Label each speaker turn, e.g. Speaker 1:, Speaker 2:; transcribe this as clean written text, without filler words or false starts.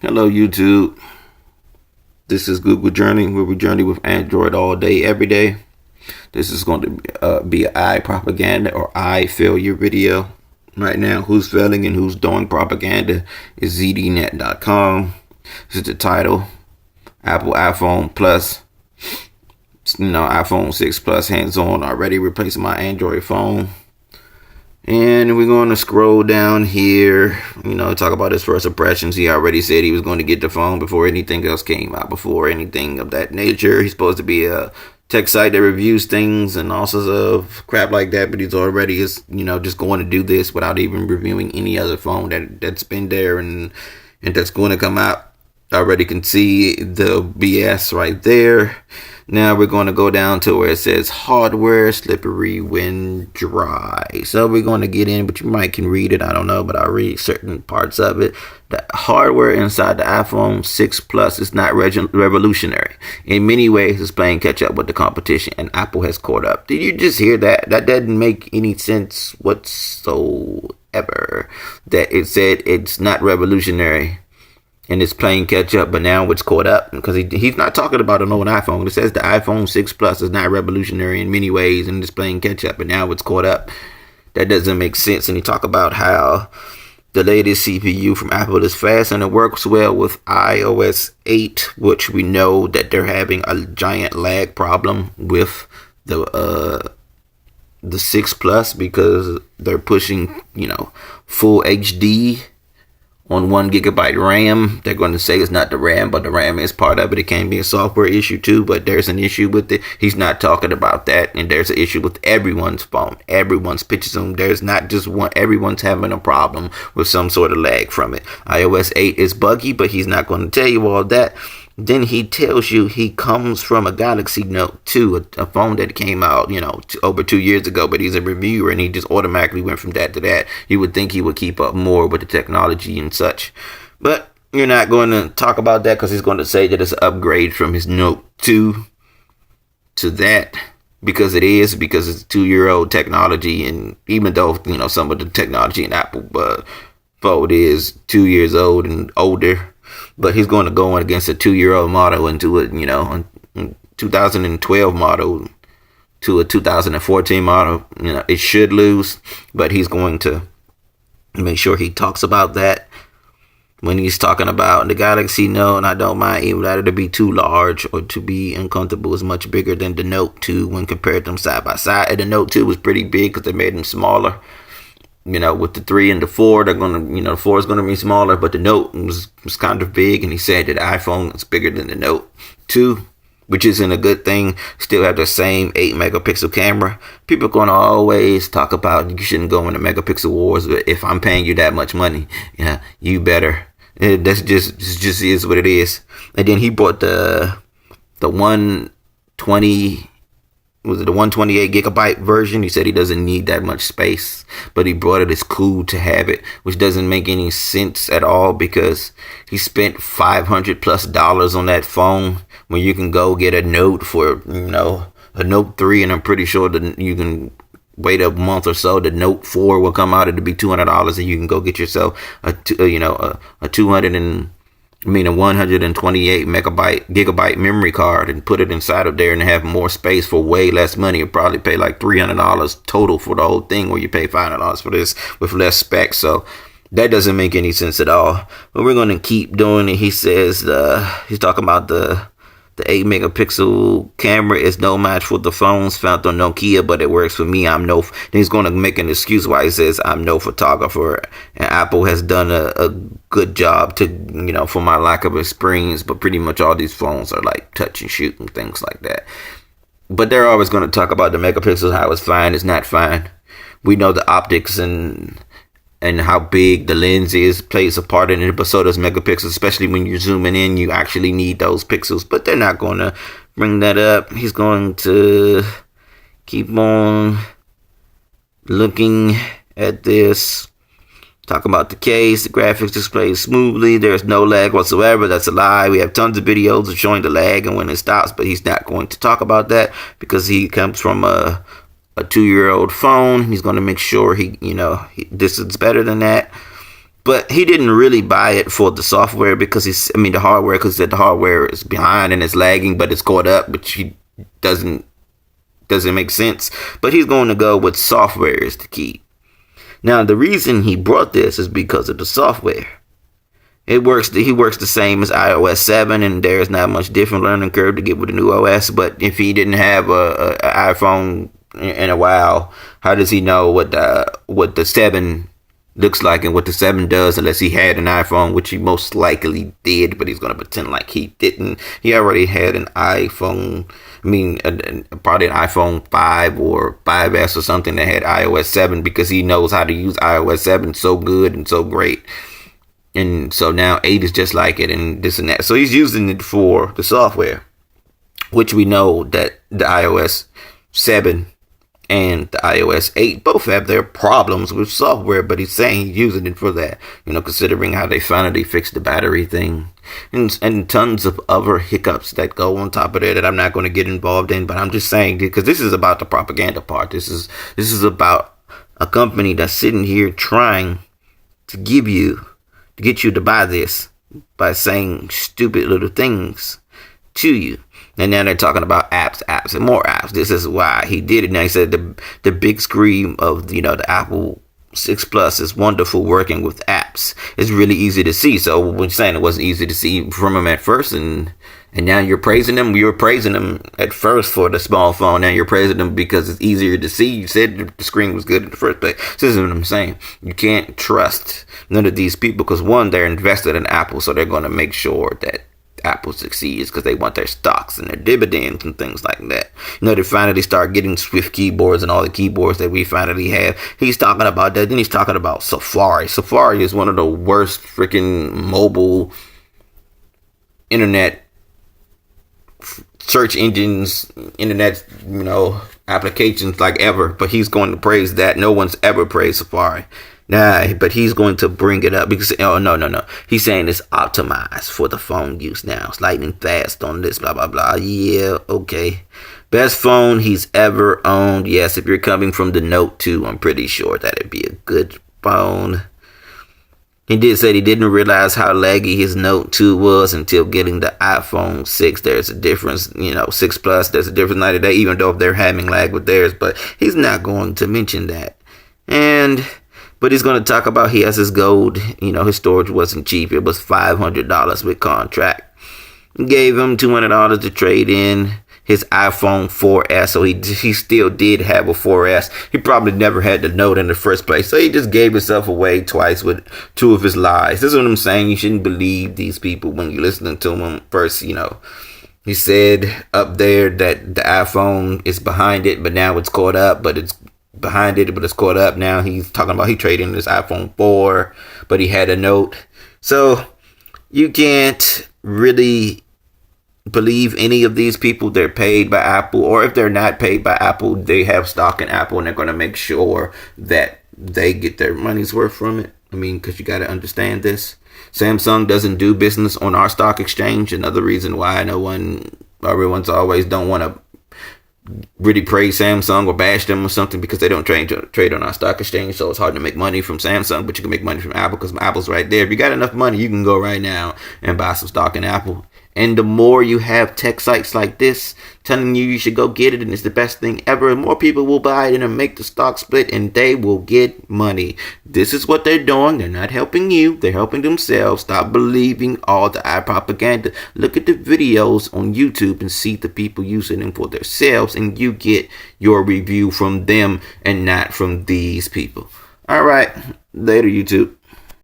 Speaker 1: Hello, YouTube. This is Google Journey, where we journey with Android all day, every day. This is going to be an I propaganda or I failure video. Right now, who's failing and who's doing propaganda is zdnet.com. This is the title. Apple iPhone Plus, iPhone 6 Plus hands-on already replacing my Android phone. And we're going to scroll down here, talk about his first impressions. He already said he was going to get the phone before anything else came out, before anything of that nature. He's supposed to be a tech site that reviews things and all sorts of crap like that, but he's already just going to do this without even reviewing any other phone that's been there and that's going to come out. I already can see the BS right there. Now we're going to go down to where it says hardware slippery when dry. So we're going to get in, but you might can read it. I don't know, but I'll read certain parts of it. The hardware inside the iPhone 6 Plus is not revolutionary. In many ways, it's playing catch up with the competition, and Apple has caught up. Did you just hear that? That doesn't make any sense whatsoever. That it said it's not revolutionary and it's playing catch up, but now it's caught up because he's not talking about an old iPhone. It says the iPhone 6 Plus is not revolutionary in many ways and it's playing catch up, but now it's caught up. That doesn't make sense. And he talk about how the latest CPU from Apple is fast and it works well with iOS 8, which we know that they're having a giant lag problem with the 6 Plus because they're pushing, full HD on 1 GB RAM. They're going to say it's not the RAM, but the RAM is part of it. It can be a software issue too, but there's an issue with it. He's not talking about that, and there's an issue with everyone's phone, everyone's picture zoom. There's not just one. Everyone's having a problem with some sort of lag from it. iOS 8 is buggy, but he's not going to tell you all that. Then he tells you he comes from a Galaxy Note 2, a phone that came out, over 2 years ago, but he's a reviewer and he just automatically went from that to that. You would think he would keep up more with the technology and such. But you're not going to talk about that because he's going to say that it's an upgrade from his Note 2 to that. Because it's 2-year-old technology, and even though, some of the technology in Apple phone is 2 years old and older, but he's going to go in against a 2-year-old model into a 2012 model to a 2014 model. It should lose, but he's going to make sure he talks about that when he's talking about the Galaxy Note. And I don't mind even that to be too large or to be uncomfortable. Is much bigger than the Note 2 when compared to them side by side. And the Note 2 was pretty big because they made them smaller. With the 3 and the 4, they're gonna, the 4 is gonna be smaller, but the Note was kind of big, and he said that the iPhone is bigger than the Note 2, which isn't a good thing. Still have the same 8-megapixel camera. People are gonna always talk about you shouldn't go in the megapixel wars, but if I'm paying you that much money, you better. That's just is what it is. And then he bought the 120. Was it the 128 gigabyte version? He said he doesn't need that much space, but he brought it as cool to have it, which doesn't make any sense at all because he spent $500+ on that phone when you can go get a Note for, a Note 3, and I'm pretty sure that you can wait a month or so. The Note 4 will come out. It'll be $200, and you can go get yourself a 128 gigabyte memory card and put it inside of there and have more space for way less money. You'll probably pay like $300 total for the whole thing, where you pay $500 for this with less specs. So that doesn't make any sense at all. But we're going to keep doing it. He says he's talking about the 8-megapixel camera is no match for the phones found on Nokia, but it works for me. Then he's going to make an excuse why he says I'm no photographer, and Apple has done a good job to, for my lack of experience, but pretty much all these phones are like touch and shoot and things like that. But they're always going to talk about the megapixels, how it's fine, it's not fine. We know the optics and how big the lens is plays a part in it, but so does megapixels, especially when you're zooming in. You actually need those pixels, but they're not going to bring that up. He's going to keep on looking at this, talk about the case. The graphics display smoothly. There's no lag whatsoever. That's a lie. We have tons of videos of showing the lag and when it stops, but he's not going to talk about that because he comes from a 2-year-old phone. He's going to make sure this is better than that. But he didn't really buy it for the software because the hardware, because the hardware is behind and it's lagging, but it's caught up, which he doesn't make sense. But he's going to go with software is the key. Now, the reason he brought this is because of the software. He works the same as iOS 7, and there's not much different learning curve to get with the new OS. But if he didn't have a iPhone in a while, how does he know what the 7 looks like and what the 7 does, unless he had an iPhone, which he most likely did, but he's going to pretend like he didn't. He already had an iPhone, probably an iPhone 5 or 5S or something that had iOS 7, because he knows how to use iOS 7 so good and so great. And so now 8 is just like it, and this and that. So he's using it for the software, which we know that the iOS 7 and the iOS 8 both have their problems with software, but he's saying he's using it for that, considering how they finally fixed the battery thing and tons of other hiccups that go on top of that I'm not going to get involved in. But I'm just saying, because this is about the propaganda part. This is about a company that's sitting here trying to get you to buy this by saying stupid little things to you. And now they're talking about apps, and more apps. This is why he did it. Now he said the big scream of the Apple 6 Plus is wonderful working with apps. It's really easy to see. So when you're saying it wasn't easy to see from him at first, and now you're praising them. You were praising them at first for the small phone. Now you're praising them because it's easier to see. You said the screen was good in the first place. So this is what I'm saying. You can't trust none of these people because, one, they're invested in Apple, so they're going to make sure that Apple succeeds because they want their stocks and their dividends and things like that. They finally start getting Swift keyboards and all the keyboards that we finally have. He's talking about that. Then he's talking about Safari. Safari is one of the worst freaking mobile internet search engines, internet, applications like ever. But he's going to praise that. No one's ever praised Safari. Nah, but he's going to bring it up because, no. He's saying it's optimized for the phone use now. It's lightning fast on this, blah, blah, blah. Yeah, okay. Best phone he's ever owned. Yes, if you're coming from the Note 2, I'm pretty sure that'd be a good phone. He did say he didn't realize how laggy his Note 2 was until getting the iPhone 6. There's a difference, 6 Plus, there's a difference night and day, even though they're having lag with theirs. But he's not going to mention that. But he's going to talk about he has his gold. His storage wasn't cheap. It was $500 with contract. Gave him $200 to trade in his iPhone 4S. So he still did have a 4S. He probably never had the Note in the first place. So he just gave himself away twice with 2 of his lies. This is what I'm saying. You shouldn't believe these people when you're listening to them first, He said up there that the iPhone is behind it, but now it's caught up, but it's behind it, but it's caught up. Now he's talking about he traded in his iPhone 4, but he had a Note. So you can't really believe any of these people. They're paid by Apple, or if they're not paid by Apple, they have stock in Apple and they're going to make sure that they get their money's worth from it. Because you got to understand this. Samsung doesn't do business on our stock exchange. Another reason why everyone's always don't want to really praise Samsung or bash them or something, because they don't trade on our stock exchange, so it's hard to make money from Samsung, but you can make money from Apple because Apple's right there. If you got enough money, you can go right now and buy some stock in Apple. And the more you have tech sites like this telling you should go get it and it's the best thing ever, and more people will buy it and make the stock split and they will get money. This is what they're doing. They're not helping you. They're helping themselves. Stop believing all the propaganda. Look at the videos on YouTube and see the people using them for themselves, and you get your review from them and not from these people. All right. Later, YouTube.